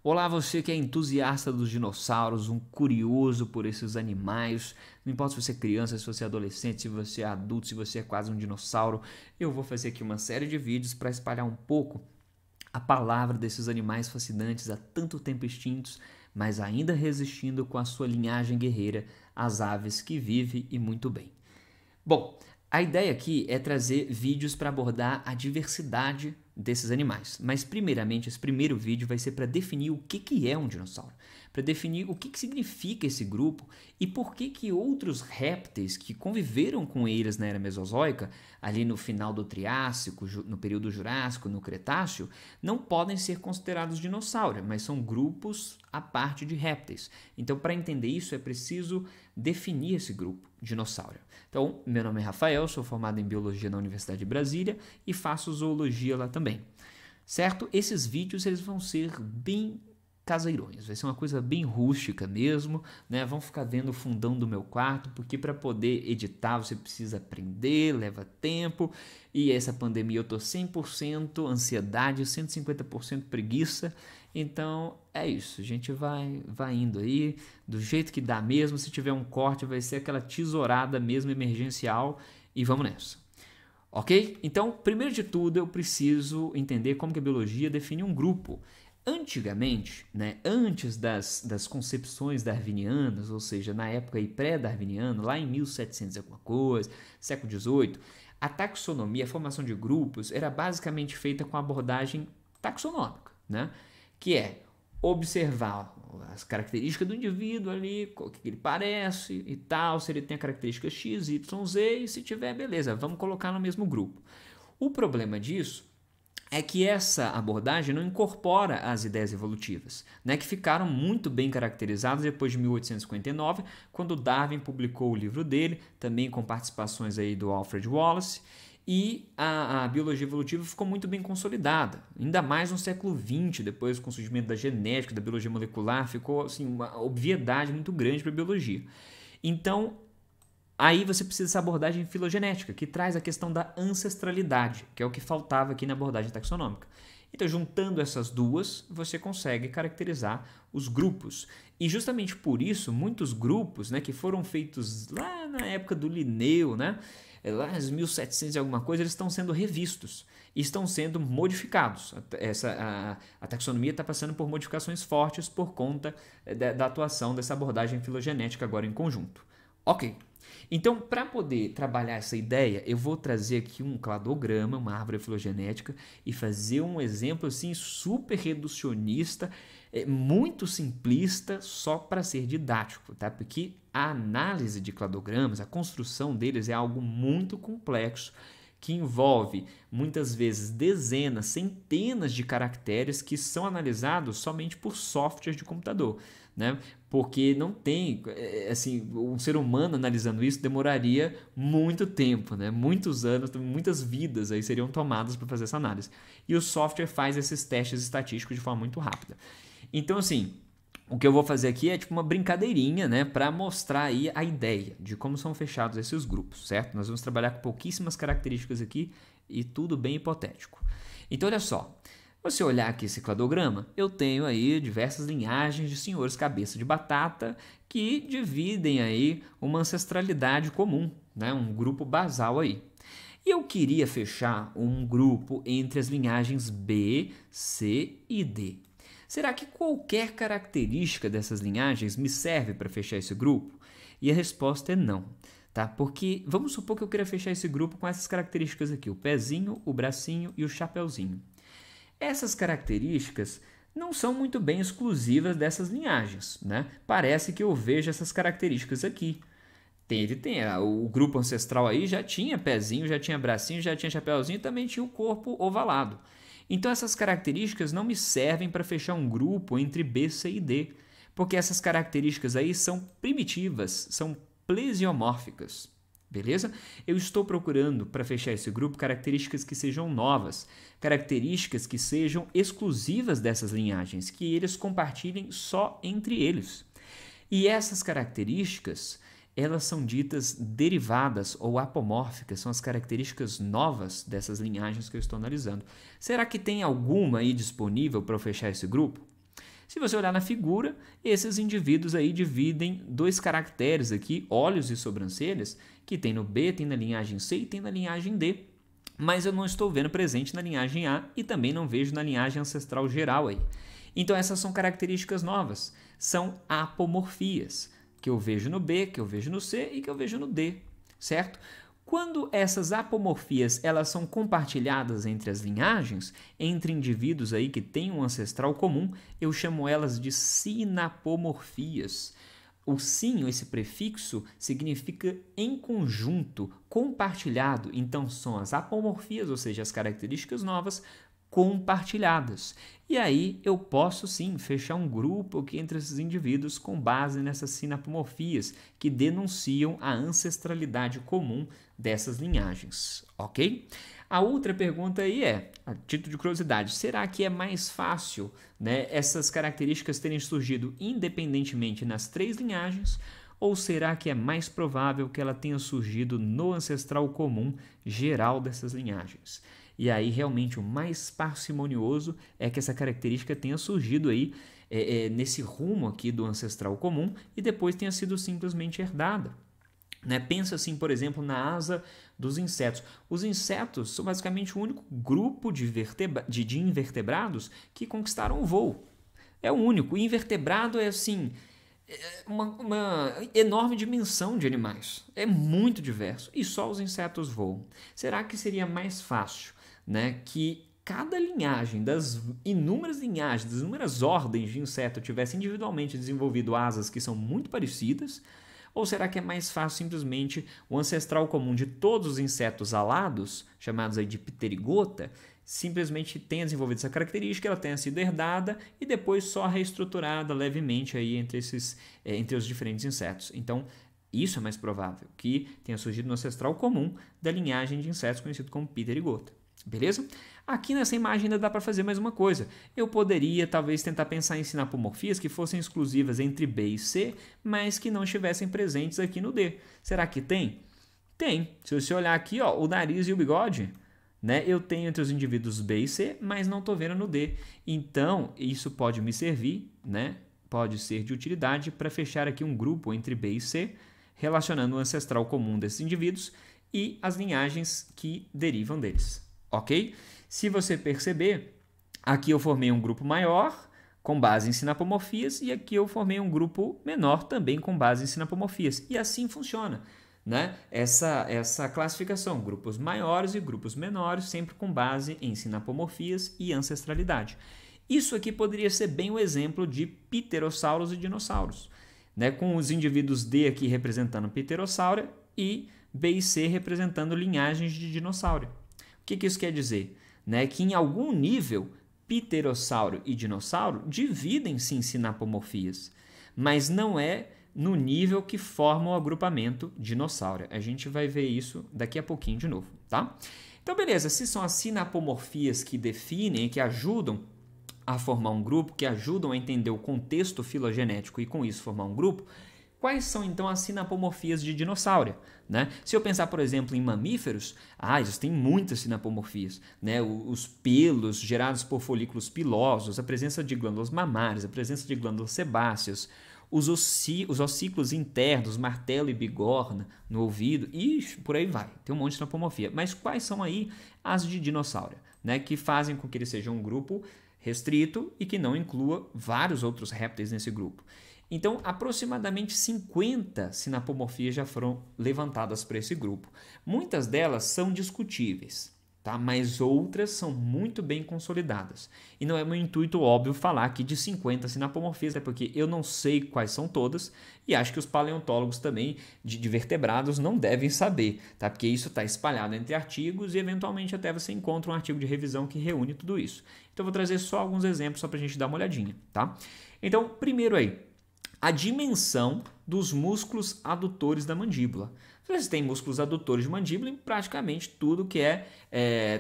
Olá, você que é entusiasta dos dinossauros, um curioso por esses animais. Não importa se você é criança, se você é adolescente, se você é adulto, se você é quase um dinossauro. Eu vou fazer aqui uma série de vídeos para espalhar um pouco a palavra desses animais fascinantes há tanto tempo extintos, mas ainda resistindo com a sua linhagem guerreira às aves que vive e muito bem. Bom, a ideia aqui é trazer vídeos para abordar a diversidade desses animais. Mas, primeiramente, esse primeiro vídeo vai ser para definir o que é um dinossauro, para definir o que significa esse grupo e por que outros répteis que conviveram com eles na era Mesozoica, ali no final do Triássico, no período Jurássico, no Cretáceo, não podem ser considerados dinossauros, mas são grupos à parte de répteis. Então, para entender isso, é preciso definir esse grupo, dinossauro. Então, meu nome é Rafael, sou formado em Biologia na Universidade de Brasília e faço Zoologia lá também, certo? Esses vídeos eles vão ser bem caseirões, vai ser uma coisa bem rústica mesmo, né? Vão ficar vendo o fundão do meu quarto, porque para poder editar você precisa aprender, leva tempo, e essa pandemia eu tô 100% ansiedade, 150% preguiça, então é isso, a gente vai indo aí, do jeito que dá mesmo, se tiver um corte vai ser aquela tesourada mesmo emergencial, e vamos nessa. Ok? Então, primeiro de tudo, eu preciso entender como que a biologia define um grupo. Antigamente, né, antes das concepções darwinianas, ou seja, na época pré-darwiniana, lá em 1700 e alguma coisa, século XVIII, a taxonomia, a formação de grupos, era basicamente feita com a abordagem taxonômica, né, que é observar as características do indivíduo ali, o que ele parece e tal, se ele tem a característica X, Y, Z, e se tiver, beleza, vamos colocar no mesmo grupo. O problema disso é que essa abordagem não incorpora as ideias evolutivas, né, que ficaram muito bem caracterizadas depois de 1859, quando Darwin publicou o livro dele, também com participações aí do Alfred Wallace, e a biologia evolutiva ficou muito bem consolidada, ainda mais no século XX, depois com o surgimento da genética, da biologia molecular, ficou assim, uma obviedade muito grande para a biologia. Então, aí você precisa dessa abordagem filogenética, que traz a questão da ancestralidade, que é o que faltava aqui na abordagem taxonômica. Então, juntando essas duas, você consegue caracterizar os grupos. E justamente por isso, muitos grupos, né, que foram feitos lá na época do Linneu, né, lá em 1700 e alguma coisa, eles estão sendo revistos e estão sendo modificados. A taxonomia está passando por modificações fortes por conta da atuação dessa abordagem filogenética agora em conjunto. Ok. Então, para poder trabalhar essa ideia, eu vou trazer aqui um cladograma, uma árvore filogenética, e fazer um exemplo assim super reducionista, muito simplista, só para ser didático, tá? Porque a análise de cladogramas, a construção deles é algo muito complexo, que envolve muitas vezes dezenas, centenas de caracteres que são analisados somente por softwares de computador, né? Porque não tem, assim, um ser humano analisando isso demoraria muito tempo, né? Muitos anos, muitas vidas aí seriam tomadas para fazer essa análise. E o software faz esses testes estatísticos de forma muito rápida. Então, assim, o que eu vou fazer aqui é tipo uma brincadeirinha, né, para mostrar aí a ideia de como são fechados esses grupos, certo? Nós vamos trabalhar com pouquíssimas características aqui e tudo bem hipotético. Então, olha só, você olhar aqui esse cladograma, eu tenho aí diversas linhagens de senhores cabeça de batata que dividem aí uma ancestralidade comum, né, um grupo basal aí. E eu queria fechar um grupo entre as linhagens B, C e D. Será que qualquer característica dessas linhagens me serve para fechar esse grupo? E a resposta é não, tá? Porque vamos supor que eu queira fechar esse grupo com essas características aqui, o pezinho, o bracinho e o chapeuzinho. Essas características não são muito bem exclusivas dessas linhagens, né? Parece que eu vejo essas características aqui. O grupo ancestral aí já tinha pezinho, já tinha bracinho, já tinha chapeuzinho e também tinha o corpo ovalado. Então essas características não me servem para fechar um grupo entre B, C e D, porque essas características aí são primitivas, são plesiomórficas, beleza? Eu estou procurando para fechar esse grupo características que sejam novas, características que sejam exclusivas dessas linhagens, que eles compartilhem só entre eles. E essas características, elas são ditas derivadas ou apomórficas, são as características novas dessas linhagens que eu estou analisando. Será que tem alguma aí disponível para eu fechar esse grupo? Se você olhar na figura, esses indivíduos aí dividem dois caracteres aqui, olhos e sobrancelhas, que tem no B, tem na linhagem C e tem na linhagem D. Mas eu não estou vendo presente na linhagem A e também não vejo na linhagem ancestral geral aí. Então essas são características novas, são apomorfias, que eu vejo no B, que eu vejo no C e que eu vejo no D, certo? Quando essas apomorfias elas são compartilhadas entre as linhagens, entre indivíduos aí que têm um ancestral comum, eu chamo elas de sinapomorfias. O sin, esse prefixo, significa em conjunto, compartilhado. Então, são as apomorfias, ou seja, as características novas, compartilhadas. E aí eu posso sim fechar um grupo aqui entre esses indivíduos com base nessas sinapomorfias que denunciam a ancestralidade comum dessas linhagens, ok? A outra pergunta aí é, a título de curiosidade, será que é mais fácil, né, essas características terem surgido independentemente nas três linhagens, ou será que é mais provável que ela tenha surgido no ancestral comum geral dessas linhagens? E aí, realmente, o mais parcimonioso é que essa característica tenha surgido aí nesse rumo aqui do ancestral comum e depois tenha sido simplesmente herdada. Né? Pensa assim, por exemplo, na asa dos insetos. Os insetos são basicamente o único grupo de invertebrados que conquistaram o voo. É o único. O invertebrado é assim... Uma enorme dimensão de animais. É muito diverso. E só os insetos voam. Será que seria mais fácil, né, que cada linhagem, das inúmeras linhagens, das inúmeras ordens de inseto tivesse individualmente desenvolvido asas que são muito parecidas? Ou será que é mais fácil simplesmente o ancestral comum de todos os insetos alados, chamados aí de pterigota, simplesmente tenha desenvolvido essa característica, ela tenha sido herdada e depois só reestruturada levemente aí entre os diferentes insetos? Então, isso é mais provável, que tenha surgido no ancestral comum da linhagem de insetos conhecido como pterigota. Beleza? Aqui nessa imagem ainda dá para fazer mais uma coisa. Eu poderia talvez tentar pensar em sinapomorfias que fossem exclusivas entre B e C, mas que não estivessem presentes aqui no D. Será que tem? Tem. Se você olhar aqui, ó, o nariz e o bigode, né, eu tenho entre os indivíduos B e C, mas não estou vendo no D. Então, isso pode me servir, né, pode ser de utilidade para fechar aqui um grupo entre B e C, relacionando o ancestral comum desses indivíduos e as linhagens que derivam deles. Ok? Se você perceber, aqui eu formei um grupo maior com base em sinapomorfias e aqui eu formei um grupo menor também com base em sinapomorfias. E assim funciona, né? Essa classificação, grupos maiores e grupos menores, sempre com base em sinapomorfias e ancestralidade. Isso aqui poderia ser bem o exemplo de pterossauros e dinossauros, né? Com os indivíduos D aqui representando pterossauro e B e C representando linhagens de dinossauro. O que isso quer dizer? Né? Que em algum nível, pterossauro e dinossauro dividem sim sinapomorfias, mas não é no nível que forma o agrupamento dinossauro. A gente vai ver isso daqui a pouquinho de novo, tá? Então, beleza, se são as sinapomorfias que definem, que ajudam a formar um grupo, que ajudam a entender o contexto filogenético e com isso formar um grupo, quais são, então, as sinapomorfias de dinossauro? Né? Se eu pensar, por exemplo, em mamíferos, eles têm muitas sinapomorfias. Né? Os pelos gerados por folículos pilosos, a presença de glândulas mamárias, a presença de glândulas sebáceas, os ossículos internos, martelo e bigorna no ouvido, e por aí vai. Tem um monte de sinapomorfia. Mas quais são aí as de dinossauro? Né? Que fazem com que ele seja um grupo restrito e que não inclua vários outros répteis nesse grupo. Então, aproximadamente 50 sinapomorfias já foram levantadas para esse grupo. Muitas delas são discutíveis, tá? Mas outras são muito bem consolidadas. E não é meu intuito óbvio falar aqui de 50 sinapomorfias, porque eu não sei quais são todas e acho que os paleontólogos também de vertebrados não devem saber, tá? Porque isso está espalhado entre artigos e eventualmente até você encontra um artigo de revisão que reúne tudo isso. Então, eu vou trazer só alguns exemplos só para a gente dar uma olhadinha, tá? Então, primeiro aí, a dimensão dos músculos adutores da mandíbula. Você tem músculos adutores de mandíbula em praticamente tudo que é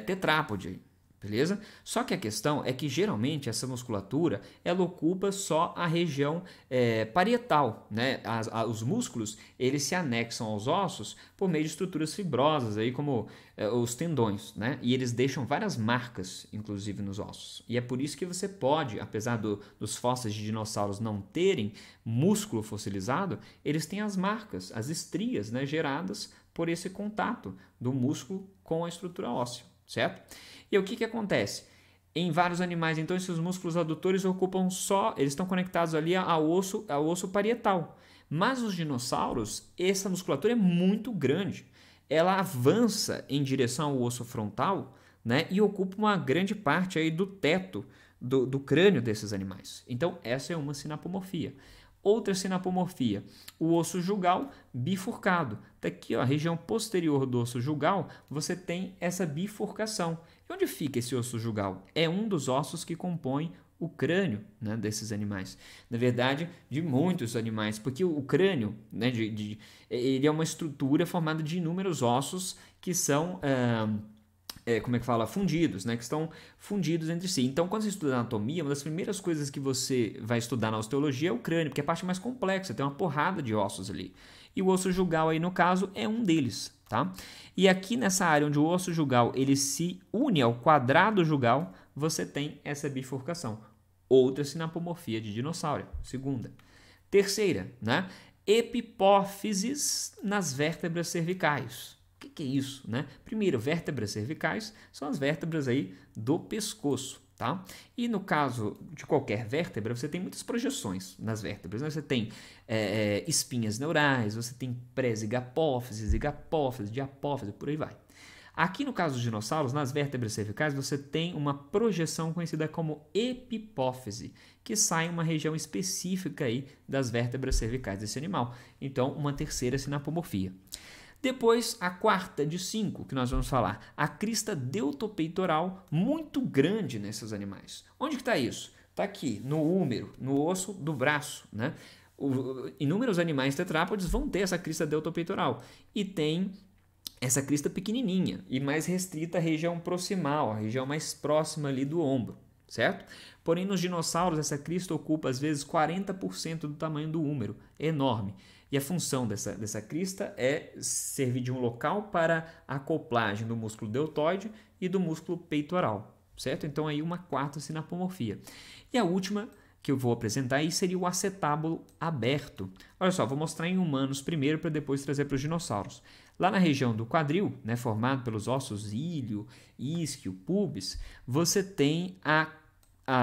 tetrápode. beleza? Só que a questão é que geralmente essa musculatura ela ocupa só a região parietal, né? Os músculos eles se anexam aos ossos por meio de estruturas fibrosas, aí como os tendões, né? E eles deixam várias marcas, inclusive nos ossos. E é por isso que você pode, apesar dos fósseis de dinossauros não terem músculo fossilizado, eles têm as marcas, as estrias, né? Geradas por esse contato do músculo com a estrutura óssea, certo? E o que acontece? Em vários animais, então, esses músculos adutores ocupam só, eles estão conectados ali ao osso parietal. Mas os dinossauros, essa musculatura é muito grande. Ela avança em direção ao osso frontal, né, e ocupa uma grande parte aí do teto do crânio desses animais. Então, essa é uma sinapomorfia. Outra sinapomorfia, o osso jugal bifurcado. Daqui, ó, a região posterior do osso jugal, você tem essa bifurcação. E onde fica esse osso jugal? É um dos ossos que compõem o crânio, né, desses animais. Na verdade, de muitos animais, porque o crânio, né, ele é uma estrutura formada de inúmeros ossos que são... como é que fala? Fundidos, né? Que estão fundidos entre si. Então, quando você estuda anatomia, uma das primeiras coisas que você vai estudar na osteologia é o crânio, porque é a parte mais complexa, tem uma porrada de ossos ali. E o osso jugal aí, no caso, é um deles, tá? E aqui nessa área onde o osso jugal ele se une ao quadrado jugal, você tem essa bifurcação. Outra sinapomorfia de dinossauro, segunda. Terceira, né? Epipófises nas vértebras cervicais. O que é isso, né? Primeiro, vértebras cervicais são as vértebras aí do pescoço, tá? E no caso de qualquer vértebra, você tem muitas projeções nas vértebras, né? Você tem espinhas neurais, você tem pré-zigapófise, zigapófise, diapófise, por aí vai. Aqui no caso dos dinossauros, nas vértebras cervicais, você tem uma projeção conhecida como epipófise, que sai em uma região específica aí das vértebras cervicais desse animal. Então, uma terceira sinapomorfia. Depois, a quarta de 5, que nós vamos falar, a crista deltopeitoral, muito grande nesses animais. Onde que está isso? Está aqui, no húmero, no osso do braço, né? Inúmeros animais tetrápodes vão ter essa crista deltopeitoral e tem essa crista pequenininha e mais restrita à região proximal, a região mais próxima ali do ombro, certo? Porém, nos dinossauros, essa crista ocupa às vezes 40% do tamanho do húmero, é enorme. E a função dessa crista é servir de um local para a acoplagem do músculo deltoide e do músculo peitoral, certo? Então, aí uma quarta sinapomorfia. E a última que eu vou apresentar aí seria o acetábulo aberto. Olha só, vou mostrar em humanos primeiro para depois trazer para os dinossauros. Lá na região do quadril, né, formado pelos ossos íleo, isquio, pubis, você tem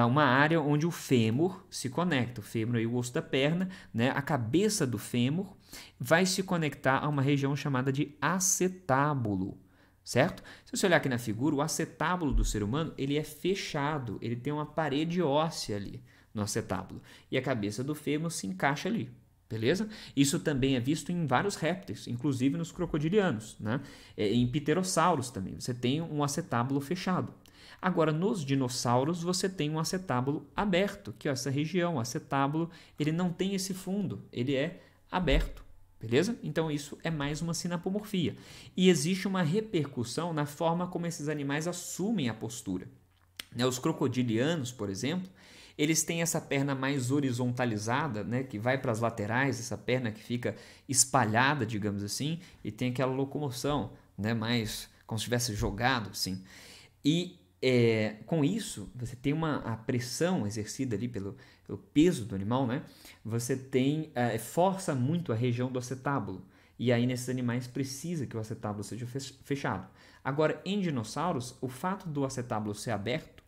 uma área onde o fêmur se conecta, o fêmur é o osso da perna, né? A cabeça do fêmur vai se conectar a uma região chamada de acetábulo, certo? Se você olhar aqui na figura, o acetábulo do ser humano ele é fechado, ele tem uma parede óssea ali no acetábulo e a cabeça do fêmur se encaixa ali. Beleza? Isso também é visto em vários répteis, inclusive nos crocodilianos, né? Em pterossauros também, você tem um acetábulo fechado. Agora, nos dinossauros, você tem um acetábulo aberto, que é essa região, o acetábulo, ele não tem esse fundo, ele é aberto, beleza? Então, isso é mais uma sinapomorfia. E existe uma repercussão na forma como esses animais assumem a postura. Os crocodilianos, por exemplo, eles têm essa perna mais horizontalizada, né, que vai para as laterais, essa perna que fica espalhada, digamos assim, e tem aquela locomoção, né, mais como se tivesse jogado, assim. E com isso, você tem a pressão exercida ali pelo peso do animal, né? Você tem força muito a região do acetábulo. E aí, nesses animais, precisa que o acetábulo seja fechado. Agora, em dinossauros, o fato do acetábulo ser aberto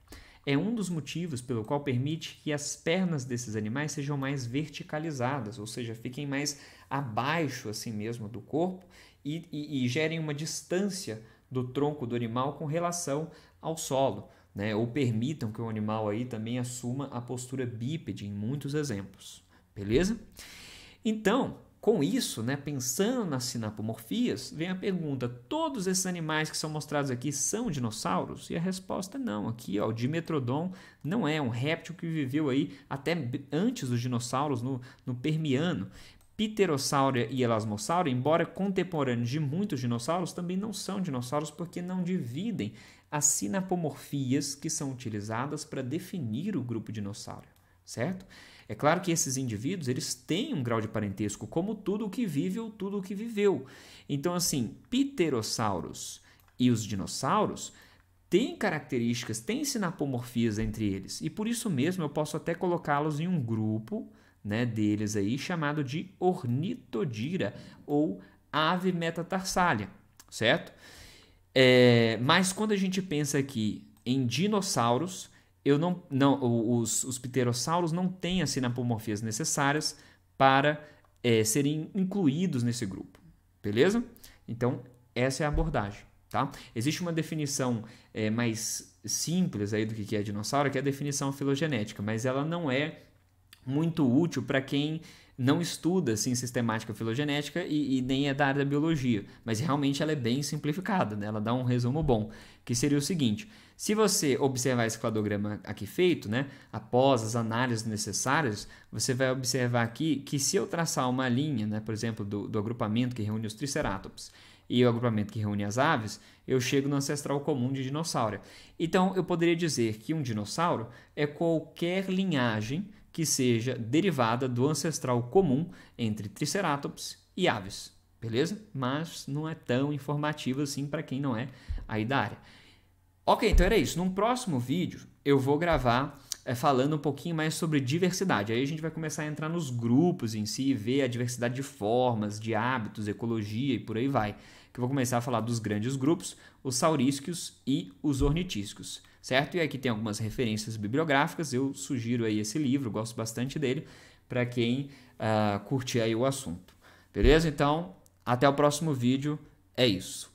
é um dos motivos pelo qual permite que as pernas desses animais sejam mais verticalizadas, ou seja, fiquem mais abaixo assim mesmo do corpo e gerem uma distância do tronco do animal com relação ao solo, né? Ou permitam que o animal aí também assuma a postura bípede em muitos exemplos, beleza? Então, com isso, né, pensando nas sinapomorfias, vem a pergunta, todos esses animais que são mostrados aqui são dinossauros? E a resposta é não. Aqui, ó, o Dimetrodon não é um réptil que viveu aí até antes dos dinossauros no Permiano. Pterossauria e Elasmosauria, embora contemporâneos de muitos dinossauros, também não são dinossauros porque não dividem as sinapomorfias que são utilizadas para definir o grupo dinossauro, certo? É claro que esses indivíduos, eles têm um grau de parentesco, como tudo o que vive ou tudo o que viveu. Então, assim, pterossauros e os dinossauros têm características, têm sinapomorfias entre eles. E por isso mesmo eu posso até colocá-los em um grupo, né, deles aí, chamado de Ornitodira, ou ave metatarsália, certo? Mas quando a gente pensa aqui em dinossauros, os pterossauros não têm as sinapomorfias necessárias para serem incluídos nesse grupo, beleza? Então, essa é a abordagem, tá? Existe uma definição mais simples aí do que é dinossauro, que é a definição filogenética, mas ela não é muito útil para quem não estuda assim, sistemática filogenética e nem é da área da biologia, mas realmente ela é bem simplificada, né? Ela dá um resumo bom, que seria o seguinte: se você observar esse cladograma aqui feito, né, após as análises necessárias, você vai observar aqui que se eu traçar uma linha, né, por exemplo, do agrupamento que reúne os triceratops e o agrupamento que reúne as aves, eu chego no ancestral comum de dinossauro. Então, eu poderia dizer que um dinossauro é qualquer linhagem que seja derivada do ancestral comum entre triceratops e aves, beleza? Mas não é tão informativo assim para quem não é aí da área. Ok, então era isso. Num próximo vídeo eu vou gravar falando um pouquinho mais sobre diversidade. Aí a gente vai começar a entrar nos grupos em si, ver a diversidade de formas, de hábitos, ecologia e por aí vai. Que eu vou começar a falar dos grandes grupos, os saurísquios e os ornitísquios, certo? E aqui tem algumas referências bibliográficas, eu sugiro aí esse livro, gosto bastante dele, para quem curte aí o assunto. Beleza? Então, até o próximo vídeo, é isso.